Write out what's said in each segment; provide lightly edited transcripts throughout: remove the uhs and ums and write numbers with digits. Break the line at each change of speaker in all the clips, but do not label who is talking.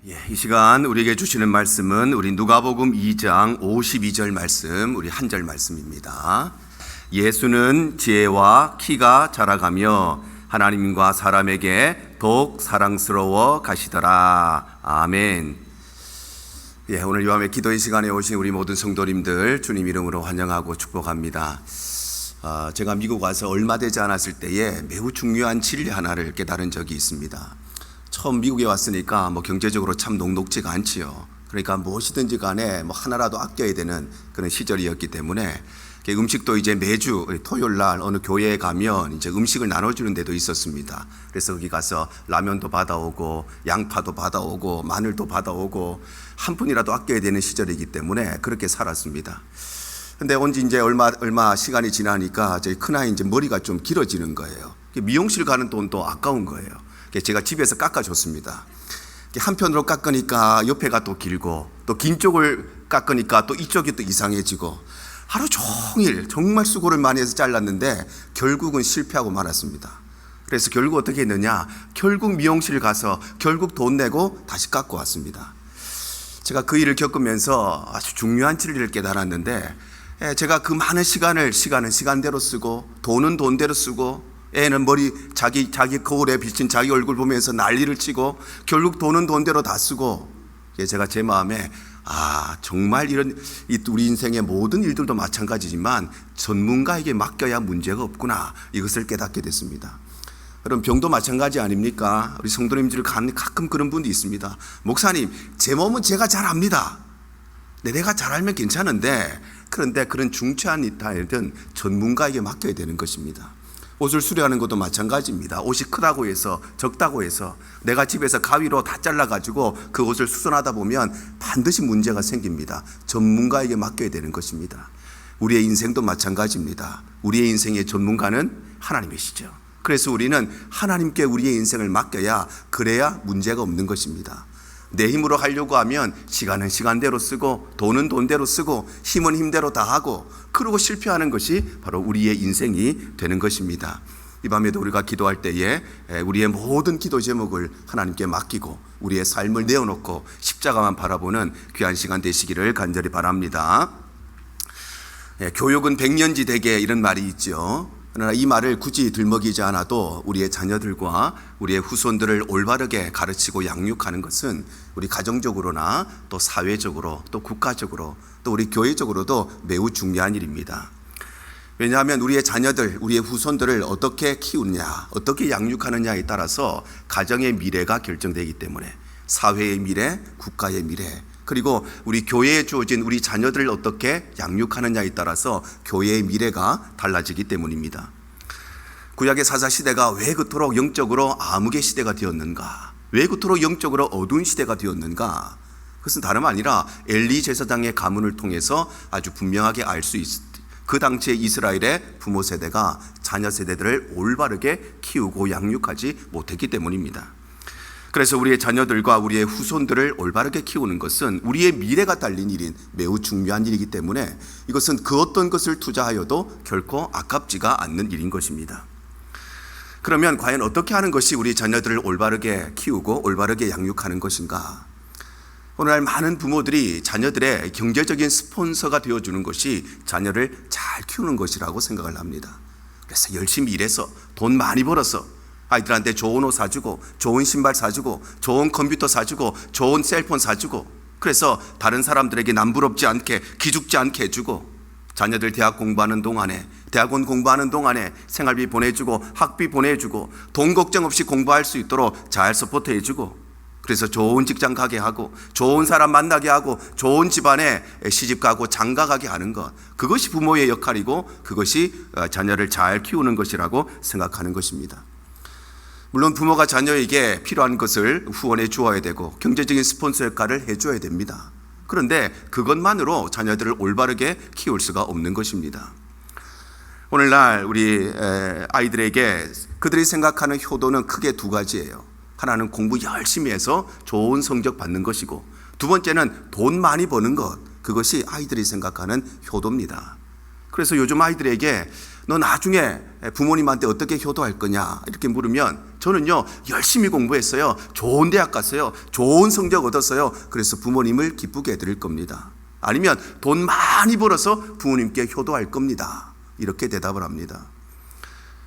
이 시간 우리에게 주시는 말씀은 우리 누가복음 2장 52절 말씀, 우리 한 절 말씀입니다. 예수는 지혜와 키가 자라가며 하나님과 사람에게 더욱 사랑스러워 가시더라. 아멘. 오늘 이 밤에 기도의 시간에 오신 우리 모든 성도님들 주님 이름으로 환영하고 축복합니다. 제가 미국 와서 얼마 되지 않았을 때에 매우 중요한 진리 하나를 깨달은 적이 있습니다. 처음 미국에 왔으니까 경제적으로 참 녹록지가 않지요. 그러니까 무엇이든지 간에 하나라도 아껴야 되는 그런 시절이었기 때문에 음식도 이제 매주 토요일 날 어느 교회에 가면 이제 음식을 나눠주는 데도 있었습니다. 그래서 거기 가서 라면도 받아오고 양파도 받아오고 마늘도 받아오고 한 푼이라도 아껴야 되는 시절이기 때문에 그렇게 살았습니다. 근데 온지 이제 얼마 시간이 지나니까 저희 큰아이 이제 머리가 좀 길어지는 거예요. 미용실 가는 돈도 아까운 거예요. 제가 집에서 깎아줬습니다. 한편으로 깎으니까 옆에가 또 길고 또 긴 쪽을 깎으니까 또 이쪽이 또 이상해지고 하루 종일 정말 수고를 많이 해서 잘랐는데 결국은 실패하고 말았습니다. 그래서 결국 어떻게 했느냐, 결국 미용실 가서 결국 돈 내고 다시 깎고 왔습니다. 제가 그 일을 겪으면서 아주 중요한 진리를 깨달았는데, 제가 그 많은 시간은 시간대로 쓰고 돈은 돈대로 쓰고 애는 머리 자기 거울에 비친 자기 얼굴 보면서 난리를 치고 결국 돈은 돈대로 다 쓰고, 제가 제 마음에 정말 이런 우리 인생의 모든 일들도 마찬가지지만 전문가에게 맡겨야 문제가 없구나, 이것을 깨닫게 됐습니다. 그럼 병도 마찬가지 아닙니까? 우리 성도님들 가끔 그런 분도 있습니다. 목사님, 제 몸은 제가 잘 압니다. 내가 잘 알면 괜찮은데, 그런데 그런 중차한 일은 전문가에게 맡겨야 되는 것입니다. 옷을 수리하는 것도 마찬가지입니다. 옷이 크다고 해서 적다고 해서 내가 집에서 가위로 다 잘라가지고 그 옷을 수선하다 보면 반드시 문제가 생깁니다. 전문가에게 맡겨야 되는 것입니다. 우리의 인생도 마찬가지입니다. 우리의 인생의 전문가는 하나님이시죠. 그래서 우리는 하나님께 우리의 인생을 맡겨야, 그래야 문제가 없는 것입니다. 내 힘으로 하려고 하면 시간은 시간대로 쓰고 돈은 돈대로 쓰고 힘은 힘대로 다 하고, 그러고 실패하는 것이 바로 우리의 인생이 되는 것입니다. 이 밤에도 우리가 기도할 때에 우리의 모든 기도 제목을 하나님께 맡기고 우리의 삶을 내어놓고 십자가만 바라보는 귀한 시간 되시기를 간절히 바랍니다. 교육은 백년지 대계, 이런 말이 있죠. 그러나 이 말을 굳이 들먹이지 않아도 우리의 자녀들과 우리의 후손들을 올바르게 가르치고 양육하는 것은 우리 가정적으로나 또 사회적으로 또 국가적으로 또 우리 교회적으로도 매우 중요한 일입니다. 왜냐하면 우리의 자녀들, 우리의 후손들을 어떻게 키우느냐, 어떻게 양육하느냐에 따라서 가정의 미래가 결정되기 때문에 사회의 미래, 국가의 미래, 그리고 우리 교회에 주어진 우리 자녀들을 어떻게 양육하느냐에 따라서 교회의 미래가 달라지기 때문입니다. 구약의 사사시대가 왜 그토록 영적으로 암흑의 시대가 되었는가, 왜 그토록 영적으로 어두운 시대가 되었는가, 그것은 다름 아니라 엘리 제사장의 가문을 통해서 아주 분명하게 알 수 있습니다. 그 당시에 이스라엘의 부모 세대가 자녀 세대들을 올바르게 키우고 양육하지 못했기 때문입니다. 그래서 우리의 자녀들과 우리의 후손들을 올바르게 키우는 것은 우리의 미래가 달린 일인 매우 중요한 일이기 때문에 이것은 그 어떤 것을 투자하여도 결코 아깝지가 않는 일인 것입니다. 그러면 과연 어떻게 하는 것이 우리 자녀들을 올바르게 키우고 올바르게 양육하는 것인가? 오늘날 많은 부모들이 자녀들의 경제적인 스폰서가 되어주는 것이 자녀를 잘 키우는 것이라고 생각을 합니다. 그래서 열심히 일해서 돈 많이 벌어서 아이들한테 좋은 옷 사주고 좋은 신발 사주고 좋은 컴퓨터 사주고 좋은 셀폰 사주고, 그래서 다른 사람들에게 남부럽지 않게 기죽지 않게 해주고, 자녀들 대학원 공부하는 동안에 생활비 보내주고 학비 보내주고 돈 걱정 없이 공부할 수 있도록 잘 서포트 해주고, 그래서 좋은 직장 가게 하고 좋은 사람 만나게 하고 좋은 집안에 시집가고 장가가게 하는 것, 그것이 부모의 역할이고 그것이 자녀를 잘 키우는 것이라고 생각하는 것입니다. 물론 부모가 자녀에게 필요한 것을 후원해 주어야 되고 경제적인 스폰서 역할을 해줘야 됩니다. 그런데 그것만으로 자녀들을 올바르게 키울 수가 없는 것입니다. 오늘날 우리 아이들에게 그들이 생각하는 효도는 크게 두 가지예요. 하나는 공부 열심히 해서 좋은 성적 받는 것이고, 두 번째는 돈 많이 버는 것, 그것이 아이들이 생각하는 효도입니다. 그래서 요즘 아이들에게 너 나중에 부모님한테 어떻게 효도할 거냐 이렇게 물으면 저는요 열심히 공부했어요. 좋은 대학 갔어요. 좋은 성적 얻었어요. 그래서 부모님을 기쁘게 해드릴 겁니다. 아니면 돈 많이 벌어서 부모님께 효도할 겁니다. 이렇게 대답을 합니다.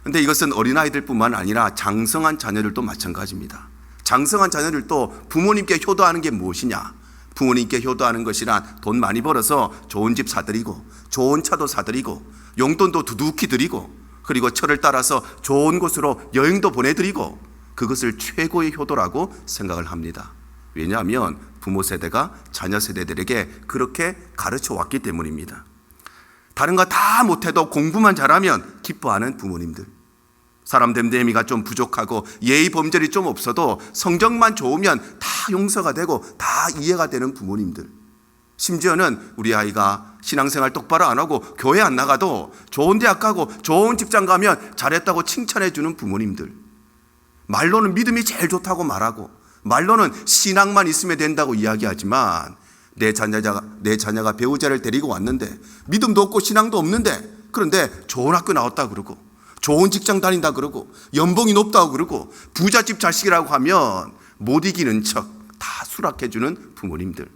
그런데 이것은 어린아이들뿐만 아니라 장성한 자녀들도 마찬가지입니다. 장성한 자녀들도 부모님께 효도하는 게 무엇이냐? 부모님께 효도하는 것이란 돈 많이 벌어서 좋은 집 사드리고 좋은 차도 사드리고 용돈도 두둑히 드리고 그리고 철을 따라서 좋은 곳으로 여행도 보내드리고 그것을 최고의 효도라고 생각을 합니다. 왜냐하면 부모 세대가 자녀 세대들에게 그렇게 가르쳐 왔기 때문입니다. 다른 거 다 못해도 공부만 잘하면 기뻐하는 부모님들, 사람 됨됨이가 좀 부족하고 예의 범절이 좀 없어도 성적만 좋으면 다 용서가 되고 다 이해가 되는 부모님들, 심지어는 우리 아이가 신앙생활 똑바로 안 하고 교회 안 나가도 좋은 대학 가고 좋은 직장 가면 잘했다고 칭찬해 주는 부모님들, 말로는 믿음이 제일 좋다고 말하고 말로는 신앙만 있으면 된다고 이야기하지만 내 자녀가 배우자를 데리고 왔는데 믿음도 없고 신앙도 없는데 그런데 좋은 학교 나왔다 그러고 좋은 직장 다닌다 그러고 연봉이 높다고 그러고 부잣집 자식이라고 하면 못 이기는 척 다 수락해 주는 부모님들,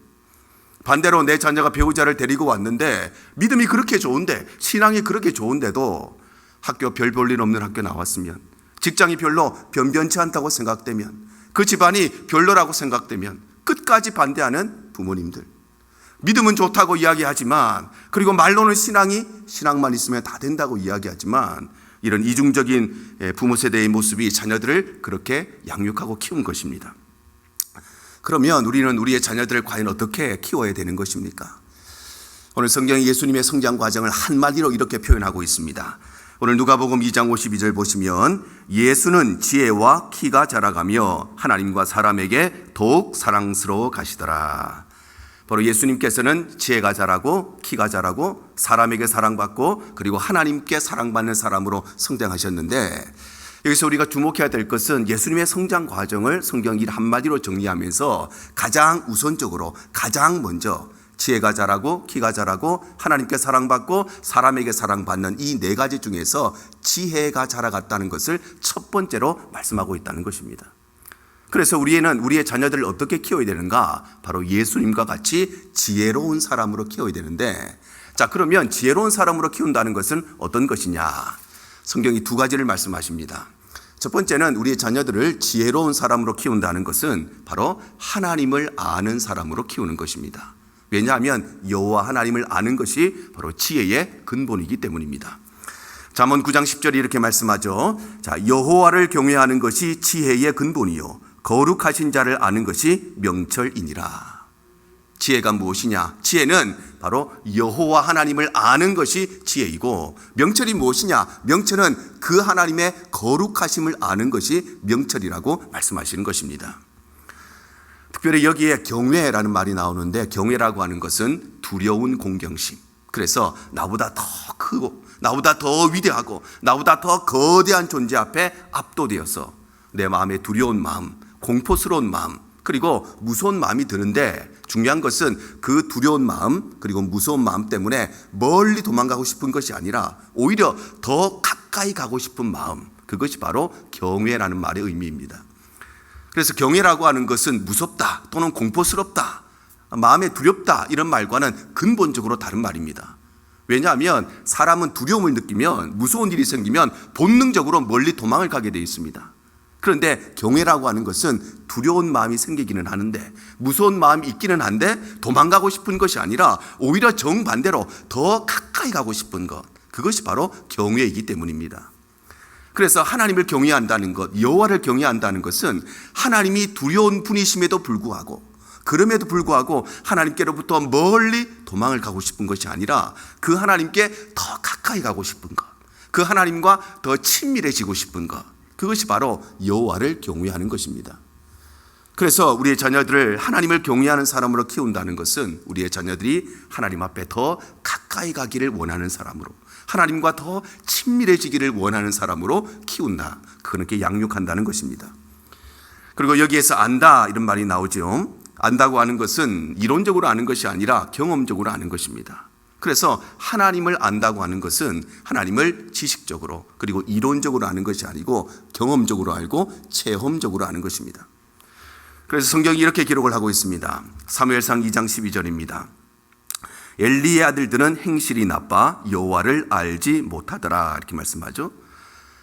반대로 내 자녀가 배우자를 데리고 왔는데 믿음이 그렇게 좋은데 신앙이 그렇게 좋은데도 학교 별 볼 일 없는 학교 나왔으면 직장이 별로 변변치 않다고 생각되면 그 집안이 별로라고 생각되면 끝까지 반대하는 부모님들, 믿음은 좋다고 이야기하지만 그리고 말로는 신앙만 있으면 다 된다고 이야기하지만 이런 이중적인 부모 세대의 모습이 자녀들을 그렇게 양육하고 키운 것입니다. 그러면 우리는 우리의 자녀들을 과연 어떻게 키워야 되는 것입니까? 오늘 성경이 예수님의 성장 과정을 한마디로 이렇게 표현하고 있습니다. 오늘 누가복음 2장 52절 보시면 예수는 지혜와 키가 자라가며 하나님과 사람에게 더욱 사랑스러워 가시더라. 바로 예수님께서는 지혜가 자라고 키가 자라고 사람에게 사랑받고 그리고 하나님께 사랑받는 사람으로 성장하셨는데, 여기서 우리가 주목해야 될 것은 예수님의 성장 과정을 성경 일 한마디로 정리하면서 가장 우선적으로 가장 먼저 지혜가 자라고 키가 자라고 하나님께 사랑받고 사람에게 사랑받는 이 네 가지 중에서 지혜가 자라갔다는 것을 첫 번째로 말씀하고 있다는 것입니다. 그래서 우리의 자녀들을 어떻게 키워야 되는가? 바로 예수님과 같이 지혜로운 사람으로 키워야 되는데, 자, 그러면 지혜로운 사람으로 키운다는 것은 어떤 것이냐? 성경이 두 가지를 말씀하십니다. 첫 번째는 우리의 자녀들을 지혜로운 사람으로 키운다는 것은 바로 하나님을 아는 사람으로 키우는 것입니다. 왜냐하면 여호와 하나님을 아는 것이 바로 지혜의 근본이기 때문입니다. 잠언 9장 10절이 이렇게 말씀하죠. 자, 여호와를 경외하는 것이 지혜의 근본이요 거룩하신 자를 아는 것이 명철이니라. 지혜가 무엇이냐? 지혜는 바로 여호와 하나님을 아는 것이 지혜이고, 명철이 무엇이냐? 명철은 그 하나님의 거룩하심을 아는 것이 명철이라고 말씀하시는 것입니다. 특별히 여기에 경외라는 말이 나오는데, 경외라고 하는 것은 두려운 공경심. 그래서 나보다 더 크고 나보다 더 위대하고 나보다 더 거대한 존재 앞에 압도되어서 내 마음에 두려운 마음, 공포스러운 마음, 그리고 무서운 마음이 드는데, 중요한 것은 그 두려운 마음 그리고 무서운 마음 때문에 멀리 도망가고 싶은 것이 아니라 오히려 더 가까이 가고 싶은 마음, 그것이 바로 경외라는 말의 의미입니다. 그래서 경외라고 하는 것은 무섭다 또는 공포스럽다, 마음에 두렵다 이런 말과는 근본적으로 다른 말입니다. 왜냐하면 사람은 두려움을 느끼면, 무서운 일이 생기면 본능적으로 멀리 도망을 가게 되어 있습니다. 그런데 경외라고 하는 것은 두려운 마음이 생기기는 하는데, 무서운 마음이 있기는 한데 도망가고 싶은 것이 아니라 오히려 정반대로 더 가까이 가고 싶은 것, 그것이 바로 경외이기 때문입니다. 그래서 하나님을 경외한다는 것, 여호와를 경외한다는 것은 하나님이 두려운 분이심에도 불구하고, 그럼에도 불구하고 하나님께로부터 멀리 도망을 가고 싶은 것이 아니라 그 하나님께 더 가까이 가고 싶은 것, 그 하나님과 더 친밀해지고 싶은 것, 그것이 바로 여호와를 경외하는 것입니다. 그래서 우리의 자녀들을 하나님을 경외하는 사람으로 키운다는 것은 우리의 자녀들이 하나님 앞에 더 가까이 가기를 원하는 사람으로, 하나님과 더 친밀해지기를 원하는 사람으로 키운다, 그렇게 양육한다는 것입니다. 그리고 여기에서 안다 이런 말이 나오죠. 안다고 하는 것은 이론적으로 아는 것이 아니라 경험적으로 아는 것입니다. 그래서 하나님을 안다고 하는 것은 하나님을 지식적으로 그리고 이론적으로 아는 것이 아니고 경험적으로 알고 체험적으로 아는 것입니다. 그래서 성경이 이렇게 기록을 하고 있습니다. 사무엘상 2장 12절입니다. 엘리의 아들들은 행실이 나빠 여호와를 알지 못하더라, 이렇게 말씀하죠.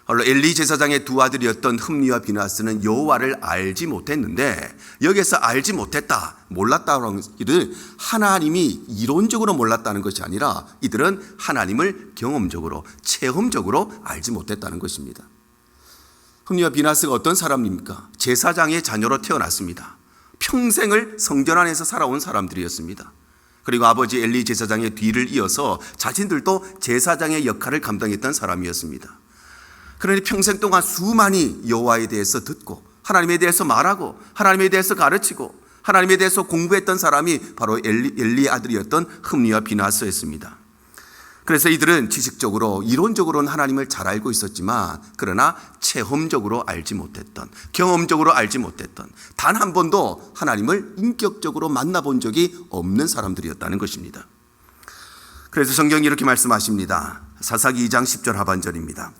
엘리 제사장의 두 아들이었던 흠니와 비나스는 여호와를 알지 못했는데, 여기서 알지 못했다, 몰랐다는 것을 하나님이 이론적으로 몰랐다는 것이 아니라 이들은 하나님을 경험적으로 체험적으로 알지 못했다는 것입니다. 흠니와 비나스가 어떤 사람입니까? 제사장의 자녀로 태어났습니다. 평생을 성전 안에서 살아온 사람들이었습니다. 그리고 아버지 엘리 제사장의 뒤를 이어서 자신들도 제사장의 역할을 감당했던 사람이었습니다. 그러니 평생 동안 수많이 여호와에 대해서 듣고 하나님에 대해서 말하고 하나님에 대해서 가르치고 하나님에 대해서 공부했던 사람이 바로 엘리의 아들이었던 흠니와 비나스였습니다. 그래서 이들은 지식적으로 이론적으로는 하나님을 잘 알고 있었지만 그러나 체험적으로 알지 못했던, 경험적으로 알지 못했던, 단 한 번도 하나님을 인격적으로 만나본 적이 없는 사람들이었다는 것입니다. 그래서 성경이 이렇게 말씀하십니다. 사사기 2장 10절 하반절입니다.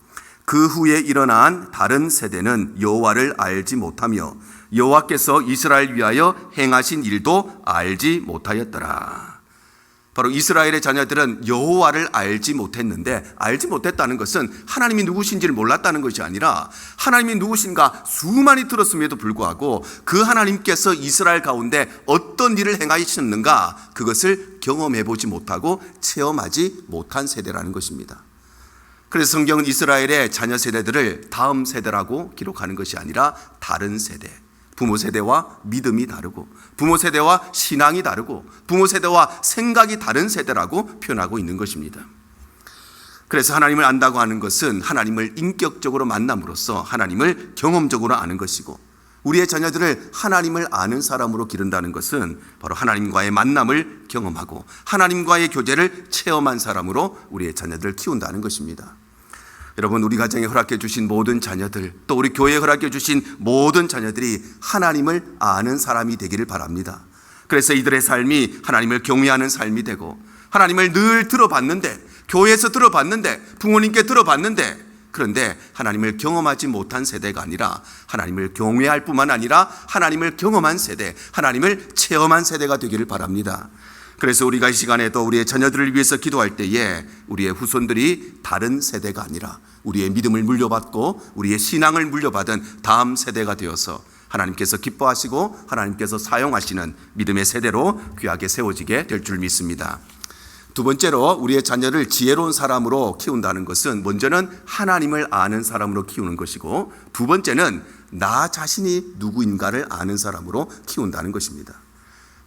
그 후에 일어난 다른 세대는 여호와를 알지 못하며 여호와께서 이스라엘 위하여 행하신 일도 알지 못하였더라. 바로 이스라엘의 자녀들은 여호와를 알지 못했는데, 알지 못했다는 것은 하나님이 누구신지를 몰랐다는 것이 아니라 하나님이 누구신가 수많이 들었음에도 불구하고 그 하나님께서 이스라엘 가운데 어떤 일을 행하셨는가 그것을 경험해 보지 못하고 체험하지 못한 세대라는 것입니다. 그래서 성경은 이스라엘의 자녀 세대들을 다음 세대라고 기록하는 것이 아니라 다른 세대, 부모 세대와 믿음이 다르고 부모 세대와 신앙이 다르고 부모 세대와 생각이 다른 세대라고 표현하고 있는 것입니다. 그래서 하나님을 안다고 하는 것은 하나님을 인격적으로 만남으로써 하나님을 경험적으로 아는 것이고, 우리의 자녀들을 하나님을 아는 사람으로 기른다는 것은 바로 하나님과의 만남을 경험하고 하나님과의 교제를 체험한 사람으로 우리의 자녀들을 키운다는 것입니다. 여러분, 우리 가정에 허락해 주신 모든 자녀들, 또 우리 교회에 허락해 주신 모든 자녀들이 하나님을 아는 사람이 되기를 바랍니다. 그래서 이들의 삶이 하나님을 경외하는 삶이 되고, 하나님을 늘 들어봤는데, 교회에서 들어봤는데, 부모님께 들어봤는데, 그런데 하나님을 경험하지 못한 세대가 아니라 하나님을 경외할 뿐만 아니라 하나님을 경험한 세대, 하나님을 체험한 세대가 되기를 바랍니다. 그래서 우리가 이 시간에도 우리의 자녀들을 위해서 기도할 때에 우리의 후손들이 다른 세대가 아니라 우리의 믿음을 물려받고 우리의 신앙을 물려받은 다음 세대가 되어서 하나님께서 기뻐하시고 하나님께서 사용하시는 믿음의 세대로 귀하게 세워지게 될 줄 믿습니다. 두 번째로, 우리의 자녀를 지혜로운 사람으로 키운다는 것은 먼저는 하나님을 아는 사람으로 키우는 것이고, 두 번째는 나 자신이 누구인가를 아는 사람으로 키운다는 것입니다.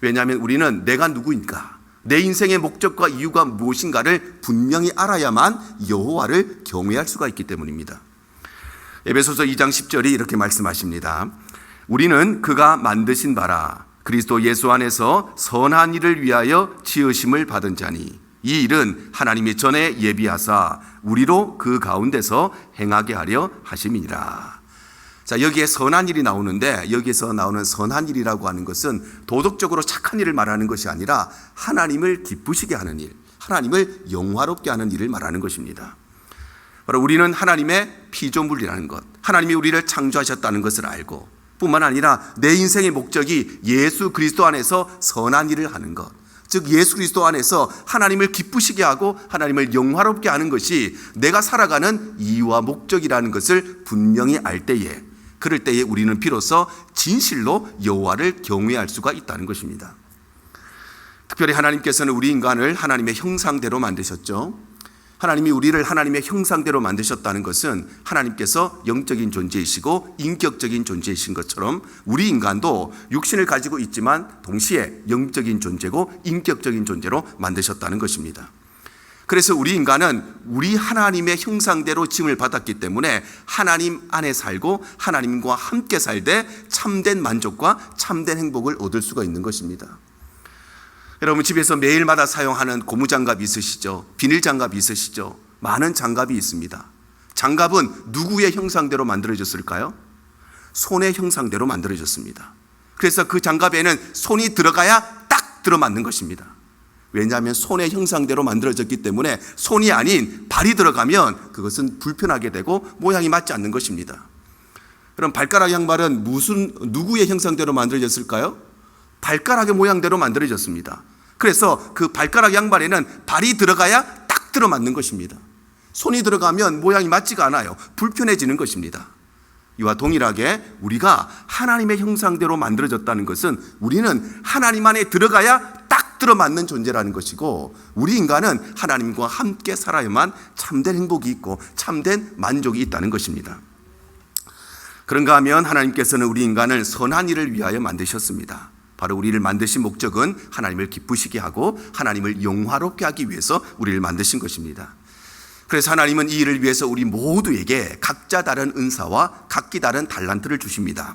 왜냐하면 우리는 내가 누구인가, 내 인생의 목적과 이유가 무엇인가를 분명히 알아야만 여호와를 경외할 수가 있기 때문입니다. 에베소서 2장 10절이 이렇게 말씀하십니다. 우리는 그가 만드신 바라 그리스도 예수 안에서 선한 일을 위하여 지으심을 받은 자니 이 일은 하나님이 전에 예비하사 우리로 그 가운데서 행하게 하려 하심이니라. 자, 여기에 선한 일이 나오는데, 여기에서 나오는 선한 일이라고 하는 것은 도덕적으로 착한 일을 말하는 것이 아니라 하나님을 기쁘시게 하는 일, 하나님을 영화롭게 하는 일을 말하는 것입니다. 바로 우리는 하나님의 피조물이라는 것, 하나님이 우리를 창조하셨다는 것을 알고, 뿐만 아니라 내 인생의 목적이 예수 그리스도 안에서 선한 일을 하는 것, 즉 예수 그리스도 안에서 하나님을 기쁘시게 하고 하나님을 영화롭게 하는 것이 내가 살아가는 이유와 목적이라는 것을 분명히 알 때에, 그럴 때에 우리는 비로소 진실로 여호와를 경외할 수가 있다는 것입니다. 특별히 하나님께서는 우리 인간을 하나님의 형상대로 만드셨죠. 하나님이 우리를 하나님의 형상대로 만드셨다는 것은 하나님께서 영적인 존재이시고 인격적인 존재이신 것처럼 우리 인간도 육신을 가지고 있지만 동시에 영적인 존재고 인격적인 존재로 만드셨다는 것입니다. 그래서 우리 인간은 우리 하나님의 형상대로 지음을 받았기 때문에 하나님 안에 살고 하나님과 함께 살되 참된 만족과 참된 행복을 얻을 수가 있는 것입니다. 여러분, 집에서 매일마다 사용하는 고무장갑이 있으시죠? 비닐장갑이 있으시죠? 많은 장갑이 있습니다. 장갑은 누구의 형상대로 만들어졌을까요? 손의 형상대로 만들어졌습니다. 그래서 그 장갑에는 손이 들어가야 딱 들어맞는 것입니다. 왜냐하면 손의 형상대로 만들어졌기 때문에 손이 아닌 발이 들어가면 그것은 불편하게 되고 모양이 맞지 않는 것입니다. 그럼 발가락 양말은 누구의 형상대로 만들어졌을까요? 발가락의 모양대로 만들어졌습니다. 그래서 그 발가락 양말에는 발이 들어가야 딱 들어맞는 것입니다. 손이 들어가면 모양이 맞지가 않아요. 불편해지는 것입니다. 이와 동일하게 우리가 하나님의 형상대로 만들어졌다는 것은 우리는 하나님 안에 들어가야 딱 들어맞는 존재라는 것이고, 우리 인간은 하나님과 함께 살아야만 참된 행복이 있고 참된 만족이 있다는 것입니다. 그런가 하면 하나님께서는 우리 인간을 선한 일을 위하여 만드셨습니다. 바로 우리를 만드신 목적은 하나님을 기쁘시게 하고 하나님을 영화롭게 하기 위해서 우리를 만드신 것입니다. 그래서 하나님은 이 일을 위해서 우리 모두에게 각자 다른 은사와 각기 다른 달란트를 주십니다.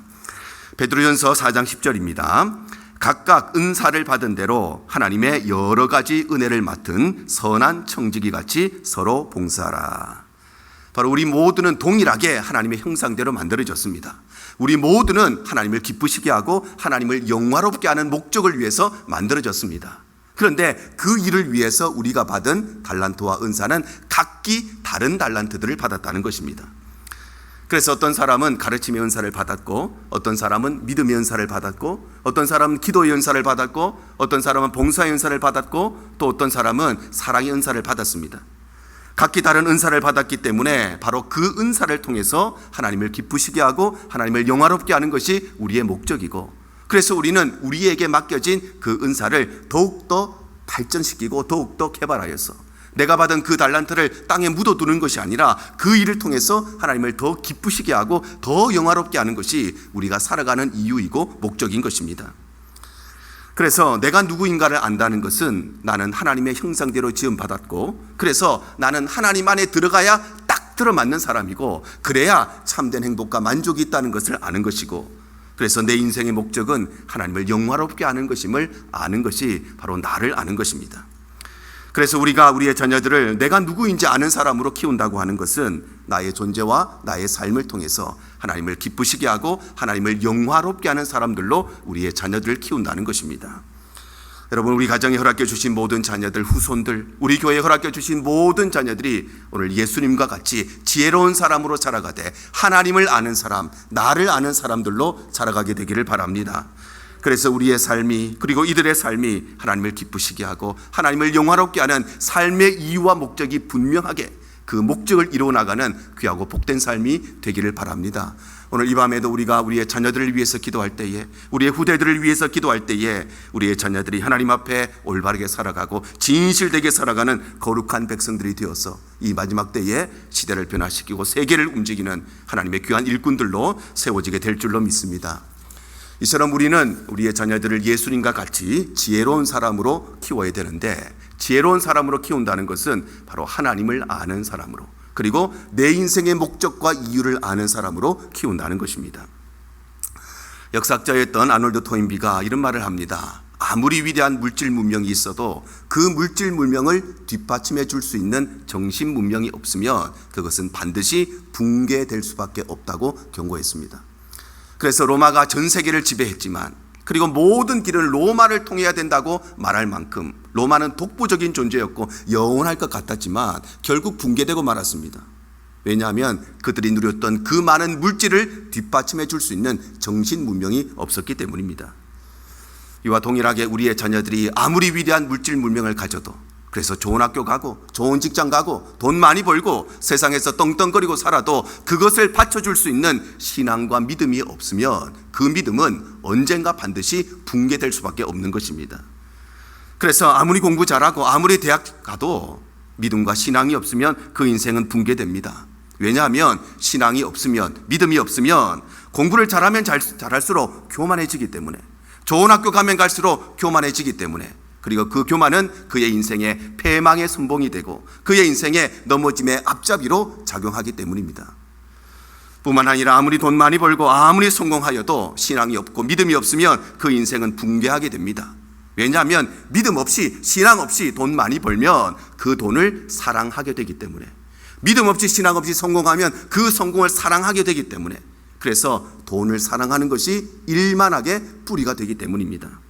베드로전서 4장 10절입니다. 각각 은사를 받은 대로 하나님의 여러 가지 은혜를 맡은 선한 청지기 같이 서로 봉사하라. 바로 우리 모두는 동일하게 하나님의 형상대로 만들어졌습니다. 우리 모두는 하나님을 기쁘시게 하고 하나님을 영화롭게 하는 목적을 위해서 만들어졌습니다. 그런데 그 일을 위해서 우리가 받은 달란트와 은사는 각기 다른 달란트들을 받았다는 것입니다. 그래서 어떤 사람은 가르침의 은사를 받았고, 어떤 사람은 믿음의 은사를 받았고, 어떤 사람은 기도의 은사를 받았고, 어떤 사람은 봉사의 은사를 받았고, 또 어떤 사람은 사랑의 은사를 받았습니다. 각기 다른 은사를 받았기 때문에 바로 그 은사를 통해서 하나님을 기쁘시게 하고 하나님을 영화롭게 하는 것이 우리의 목적이고, 그래서 우리는 우리에게 맡겨진 그 은사를 더욱더 발전시키고 더욱더 개발하여서 내가 받은 그 달란트를 땅에 묻어두는 것이 아니라 그 일을 통해서 하나님을 더 기쁘시게 하고 더 영화롭게 하는 것이 우리가 살아가는 이유이고 목적인 것입니다. 그래서 내가 누구인가를 안다는 것은 나는 하나님의 형상대로 지음받았고, 그래서 나는 하나님 안에 들어가야 딱 들어맞는 사람이고, 그래야 참된 행복과 만족이 있다는 것을 아는 것이고, 그래서 내 인생의 목적은 하나님을 영화롭게 하는 것임을 아는 것이 바로 나를 아는 것입니다. 그래서 우리가 우리의 자녀들을 내가 누구인지 아는 사람으로 키운다고 하는 것은 나의 존재와 나의 삶을 통해서 하나님을 기쁘시게 하고 하나님을 영화롭게 하는 사람들로 우리의 자녀들을 키운다는 것입니다. 여러분, 우리 가정에 허락해 주신 모든 자녀들, 후손들, 우리 교회에 허락해 주신 모든 자녀들이 오늘 예수님과 같이 지혜로운 사람으로 자라가되 하나님을 아는 사람, 나를 아는 사람들로 자라가게 되기를 바랍니다. 그래서 우리의 삶이, 그리고 이들의 삶이 하나님을 기쁘시게 하고 하나님을 영화롭게 하는 삶의 이유와 목적이 분명하게 그 목적을 이루어 나가는 귀하고 복된 삶이 되기를 바랍니다. 오늘 이 밤에도 우리가 우리의 자녀들을 위해서 기도할 때에, 우리의 후대들을 위해서 기도할 때에 우리의 자녀들이 하나님 앞에 올바르게 살아가고 진실되게 살아가는 거룩한 백성들이 되어서 이 마지막 때에 시대를 변화시키고 세계를 움직이는 하나님의 귀한 일꾼들로 세워지게 될 줄로 믿습니다. 이처럼 우리는 우리의 자녀들을 예수님과 같이 지혜로운 사람으로 키워야 되는데, 지혜로운 사람으로 키운다는 것은 바로 하나님을 아는 사람으로, 그리고 내 인생의 목적과 이유를 아는 사람으로 키운다는 것입니다. 역사학자였던 아놀드 토인비가 이런 말을 합니다. 아무리 위대한 물질 문명이 있어도 그 물질 문명을 뒷받침해 줄 수 있는 정신 문명이 없으면 그것은 반드시 붕괴될 수밖에 없다고 경고했습니다. 그래서 로마가 전 세계를 지배했지만, 그리고 모든 길은 로마를 통해야 된다고 말할 만큼 로마는 독보적인 존재였고 영원할 것 같았지만 결국 붕괴되고 말았습니다. 왜냐하면 그들이 누렸던 그 많은 물질을 뒷받침해 줄 수 있는 정신 문명이 없었기 때문입니다. 이와 동일하게 우리의 자녀들이 아무리 위대한 물질 문명을 가져도, 그래서 좋은 학교 가고 좋은 직장 가고 돈 많이 벌고 세상에서 떵떵거리고 살아도 그것을 받쳐줄 수 있는 신앙과 믿음이 없으면 그 믿음은 언젠가 반드시 붕괴될 수밖에 없는 것입니다. 그래서 아무리 공부 잘하고 아무리 대학 가도 믿음과 신앙이 없으면 그 인생은 붕괴됩니다. 왜냐하면 신앙이 없으면, 믿음이 없으면 공부를 잘하면 잘할수록 교만해지기 때문에, 좋은 학교 가면 갈수록 교만해지기 때문에, 그리고 그 교만은 그의 인생의 패망의 선봉이 되고 그의 인생의 넘어짐의 앞잡이로 작용하기 때문입니다. 뿐만 아니라 아무리 돈 많이 벌고 아무리 성공하여도 신앙이 없고 믿음이 없으면 그 인생은 붕괴하게 됩니다. 왜냐하면 믿음 없이, 신앙 없이 돈 많이 벌면 그 돈을 사랑하게 되기 때문에, 믿음 없이 신앙 없이 성공하면 그 성공을 사랑하게 되기 때문에, 그래서 돈을 사랑하는 것이 일만하게 뿌리가 되기 때문입니다.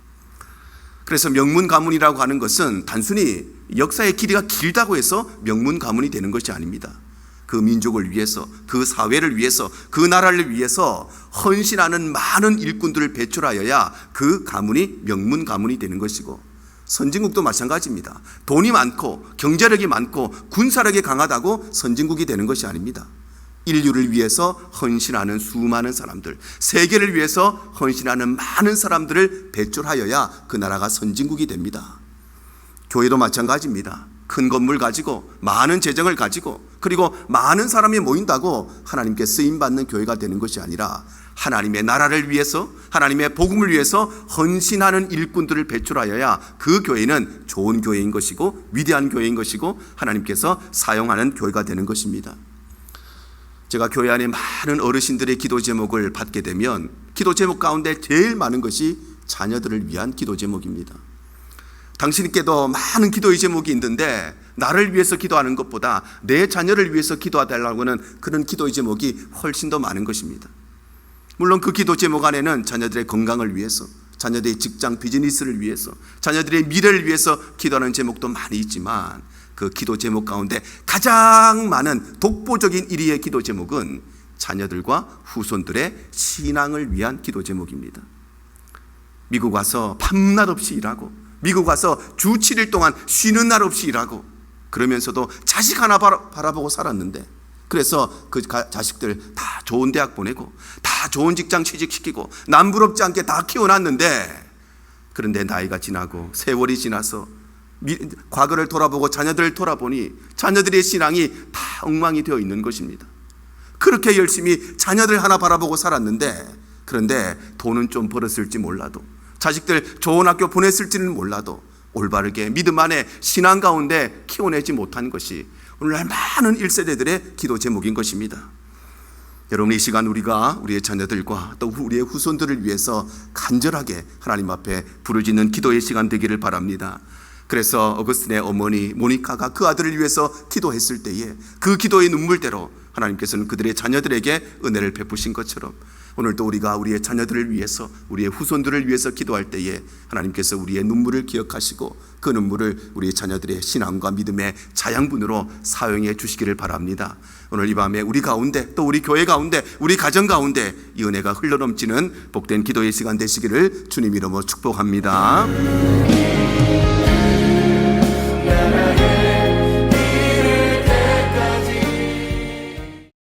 그래서 명문 가문이라고 하는 것은 단순히 역사의 길이가 길다고 해서 명문 가문이 되는 것이 아닙니다. 그 민족을 위해서, 그 사회를 위해서, 그 나라를 위해서 헌신하는 많은 일꾼들을 배출하여야 그 가문이 명문 가문이 되는 것이고, 선진국도 마찬가지입니다. 돈이 많고 경제력이 많고 군사력이 강하다고 선진국이 되는 것이 아닙니다. 인류를 위해서 헌신하는 수많은 사람들, 세계를 위해서 헌신하는 많은 사람들을 배출하여야 그 나라가 선진국이 됩니다. 교회도 마찬가지입니다. 큰 건물 가지고 많은 재정을 가지고 그리고 많은 사람이 모인다고 하나님께 쓰임받는 교회가 되는 것이 아니라 하나님의 나라를 위해서, 하나님의 복음을 위해서 헌신하는 일꾼들을 배출하여야 그 교회는 좋은 교회인 것이고 위대한 교회인 것이고 하나님께서 사용하는 교회가 되는 것입니다. 제가 교회 안에 많은 어르신들의 기도 제목을 받게 되면 기도 제목 가운데 제일 많은 것이 자녀들을 위한 기도 제목입니다. 당신께도 많은 기도의 제목이 있는데 나를 위해서 기도하는 것보다 내 자녀를 위해서 기도해달라고 하는 그런 기도의 제목이 훨씬 더 많은 것입니다. 물론 그 기도 제목 안에는 자녀들의 건강을 위해서, 자녀들의 직장 비즈니스를 위해서, 자녀들의 미래를 위해서 기도하는 제목도 많이 있지만 그 기도 제목 가운데 가장 많은 독보적인 1위의 기도 제목은 자녀들과 후손들의 신앙을 위한 기도 제목입니다. 미국 와서 밤낮 없이 일하고, 미국 와서 주 7일 동안 쉬는 날 없이 일하고, 그러면서도 자식 하나 바라보고 살았는데, 그래서 그 자식들 다 좋은 대학 보내고 다 좋은 직장 취직시키고 남부럽지 않게 다 키워놨는데, 그런데 나이가 지나고 세월이 지나서 과거를 돌아보고 자녀들을 돌아보니 자녀들의 신앙이 다 엉망이 되어 있는 것입니다. 그렇게 열심히 자녀들 하나 바라보고 살았는데, 그런데 돈은 좀 벌었을지 몰라도, 자식들 좋은 학교 보냈을지는 몰라도 올바르게 믿음 안에 신앙 가운데 키워내지 못한 것이 오늘날 많은 1세대들의 기도 제목인 것입니다. 여러분, 이 시간 우리가 우리의 자녀들과 또 우리의 후손들을 위해서 간절하게 하나님 앞에 부르짖는 기도의 시간 되기를 바랍니다. 그래서 어거스틴의 어머니 모니카가 그 아들을 위해서 기도했을 때에 그 기도의 눈물대로 하나님께서는 그들의 자녀들에게 은혜를 베푸신 것처럼 오늘도 우리가 우리의 자녀들을 위해서, 우리의 후손들을 위해서 기도할 때에 하나님께서 우리의 눈물을 기억하시고 그 눈물을 우리의 자녀들의 신앙과 믿음의 자양분으로 사용해 주시기를 바랍니다. 오늘 이 밤에 우리 가운데, 또 우리 교회 가운데, 우리 가정 가운데 이 은혜가 흘러넘치는 복된 기도의 시간 되시기를 주님 이름으로 축복합니다.